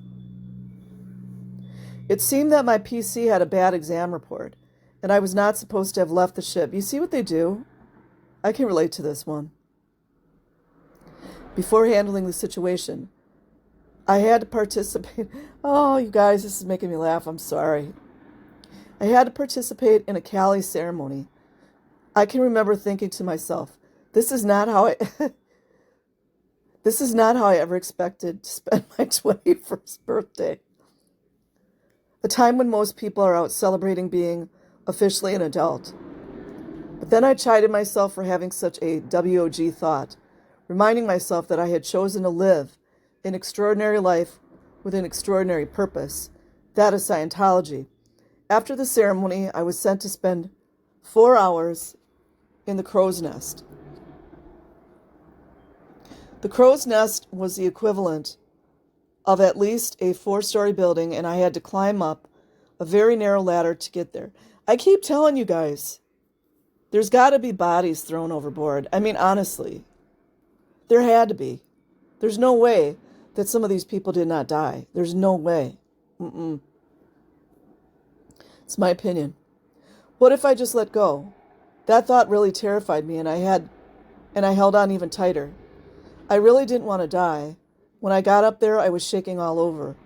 It seemed that my PC had a bad exam report, and I was not supposed to have left the ship. You see what they do? I can relate to this one. Before handling the situation, I had to participate. Oh, you guys, this is making me laugh. I'm sorry. I had to participate in a Kali ceremony. I can remember thinking to myself, this is not how I ever expected to spend my 21st birthday. a time when most people are out celebrating being officially an adult. But then I chided myself for having such a WOG thought, reminding myself that I had chosen to live an extraordinary life with an extraordinary purpose, that is Scientology. After the ceremony, I was sent to spend 4 hours in the crow's nest. The crow's nest was the equivalent of at least a 4-story building, and I had to climb up a very narrow ladder to get there. I keep telling you guys, there's got to be bodies thrown overboard. I mean, honestly, there had to be. There's no way that some of these people did not die. There's no way. It's my opinion. What if I just let go? That thought really terrified me, and I held on even tighter. I really didn't want to die. When I got up there, I was shaking all over.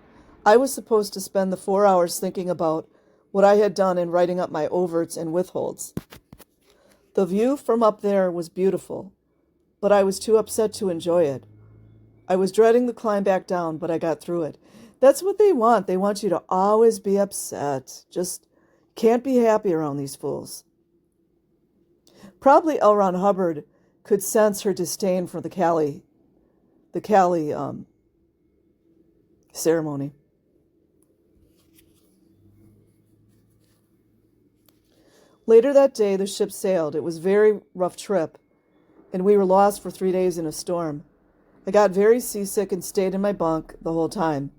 I was supposed to spend the 4 hours thinking about what I had done and writing up my overts and withholds. The view from up there was beautiful, but I was too upset to enjoy it. I was dreading the climb back down, but I got through it. That's what they want. They want you to always be upset. Just can't be happy around these fools. Probably L. Ron Hubbard could sense her disdain for the Cali ceremony. Later that day, the ship sailed. It was a very rough trip, and we were lost for 3 days in a storm. I got very seasick and stayed in my bunk the whole time,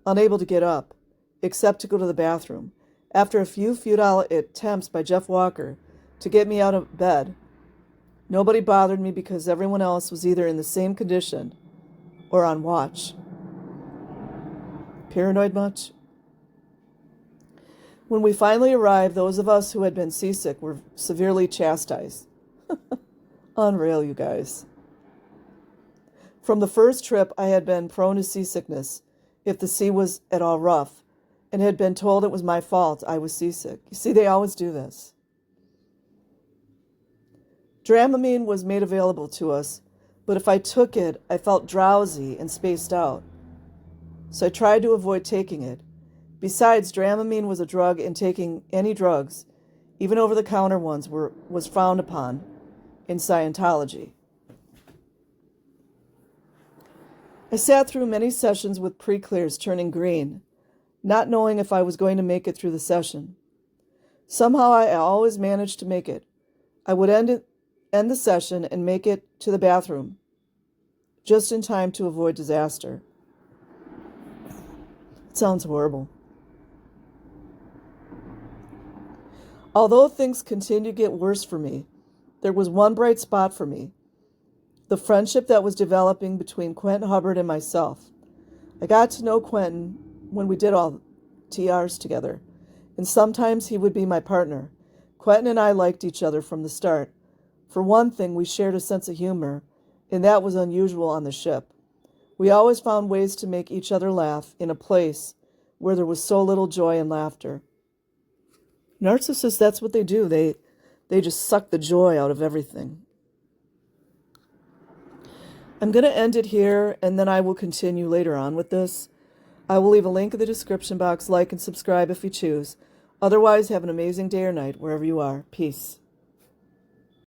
unable to get up, except to go to the bathroom. After a few futile attempts by Jeff Walker to get me out of bed, nobody bothered me because everyone else was either in the same condition or on watch. Paranoid much? When we finally arrived, those of us who had been seasick were severely chastised. Unreal, you guys. From the first trip, I had been prone to seasickness if the sea was at all rough, and had been told it was my fault I was seasick. You see, they always do this. Dramamine was made available to us, but if I took it, I felt drowsy and spaced out. So I tried to avoid taking it. Besides, Dramamine was a drug, and taking any drugs, even over-the-counter ones, was frowned upon in Scientology. I sat through many sessions with pre-clears turning green, not knowing if I was going to make it through the session. Somehow I always managed to make it. I would end the session and make it to the bathroom, just in time to avoid disaster. It sounds horrible. Although things continued to get worse for me, there was one bright spot for me: the friendship that was developing between Quentin Hubbard and myself. I got to know Quentin when we did all TRs together, and sometimes he would be my partner. Quentin and I liked each other from the start. For one thing, we shared a sense of humor, and that was unusual on the ship. We always found ways to make each other laugh in a place where there was so little joy and laughter. Narcissists, that's what they do. They just suck the joy out of everything. I'm going to end it here, and then I will continue later on with this. I will leave a link in the description box. Like and subscribe if you choose. Otherwise, have an amazing day or night wherever you are. Peace.